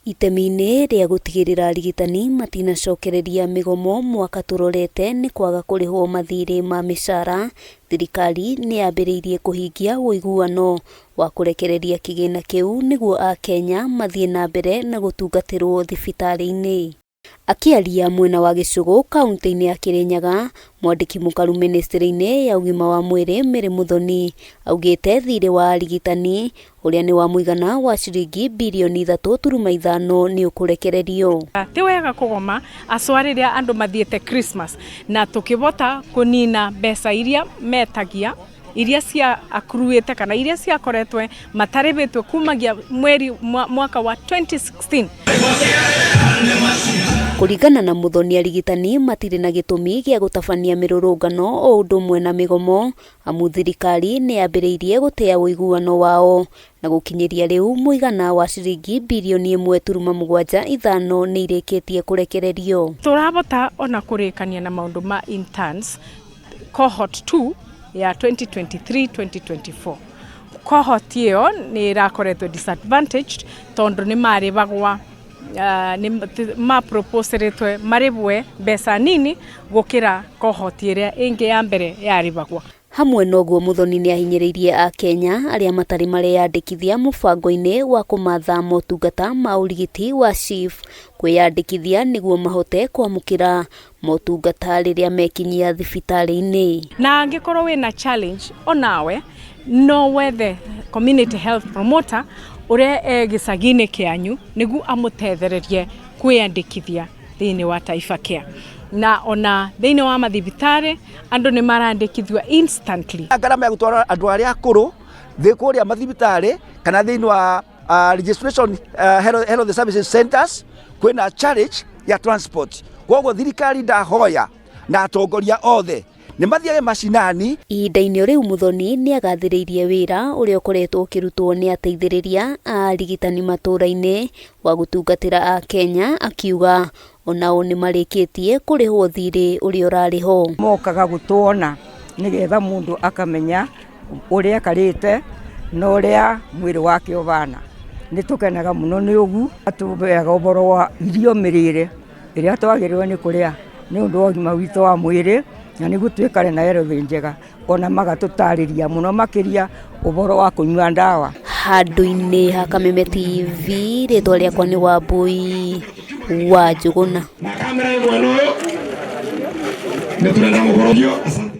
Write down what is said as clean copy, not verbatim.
Itemi-inĩ rĩa gũtigĩrĩra arigitani matinacokereria mĩgomo mwaka tũrorete nĩ kwaga kũrĩhwo mathirĩ ma mĩcara, thirikari nĩ yambĩrĩirie kũhingia ũiguano wa kũrekereria kĩgĩna kĩu nĩguo Akenya mathiĩ na mbere na gũtungatĩrwo thibitarĩ-inĩ. Akĩaria mwena wa Gĩcũgũ kaunti-inĩ ya Kĩrĩnyaga, mwandĩki mũkaru ministry-inĩ ya ũgima wa mwĩrĩ Mary Muthoni augĩte thirĩ wa arigitani ũrĩa nĩ wa mũigana wa ciringi birioni 3.5 nĩ ũkũrekererio. Ti wega kũgoma acwa rĩrĩa andũ mathiĩte Christmas na tũkĩbota kũnina mbeca iria metagia iria cia akuruĩte kana iria ciakoretwe matarĩbĩtwe kumagia mwaka wa 2016. Kũringana na Muthoni, arigitani matirĩ na gĩtũmi gĩa gũtabania mĩrũrũngano o ũndũ ũmwe na mĩgomo, amu thirikari nĩ yambĩrĩirie gũtĩa ũiguano wao na gũkinyĩria rĩu mũigana wa ciringi birioni 1.75 nĩ irĩkĩtie kũrekererio. Tũrabota ona kũrĩkania na maũndũ ma interns cohort 2 ya 2023-2024. Cohort ĩyo nĩ irakoretwo disadvantaged tondũ nĩ marĩbagwa maproposeretwe marĩbwe mbeca nini gũkĩra cohort ĩrĩa ĩngĩ ya mbere yarĩbagwa. Hamwe noguo Muthoni nĩ ahinyĩrĩirie Akenya arĩa matarĩ mareyandĩkithia mũbango-inĩ wa kũmatha motungata ma ũrigiti wa SHIF kwĩyandĩkithia nĩguo mahote kwamũkĩra motungata rĩrĩa mekinyia thibitarĩ-inĩ. Na angĩkorwo wĩna challenge onawe no wethe community health promoter ũrĩa gĩcagi-inĩ kĩanyu nĩguo amũtethererie kwĩyandĩkithia thĩinĩ wa Taifa Care. Na ona thĩinĩ wa mathibitarĩ andũ nĩ marandĩkithio instantly. Ngarama ya gũtwara andũ arĩa akũrũ kũrĩa mathibitarĩ kana thĩinĩ wa registration health services centers kwĩna challenge ya transport. Koguo thirikari ndahoya na atongoria othe nĩ mathiage mashinani. Ihinda-inĩ rĩu Muthoni nĩ agathĩrĩirie wĩra ũrĩa ũkoretwo ũkĩrutwo nĩ ateithĩrĩria a arigitani matũũra-inĩ wa gũtungatĩra Akenya, akiuga onao nĩ marĩkĩtie kũrĩhwo thirĩ ũrĩa ũrarĩho. Mokaga gũtuona nĩgetha mũndũ akamenya ũrĩa karĩte na ũrĩa mwĩrĩ wake ũbana. Nĩ tũkenaga mũno nĩ ũguo atũbeaga ũboro wa irio mĩrĩre ĩrĩa twagĩrĩirwo nĩ kũrĩa nĩ ũndũ wa ũgima witũ wa mwĩrĩ na nĩguo twĩkare na health njega, ona magatũtarĩria mũno makĩria ũboro wa kũnyua ndawa. Handũ-inĩ ha Kameme TV, rĩtwa rĩakwa nĩ Wambui wa Njũgũna.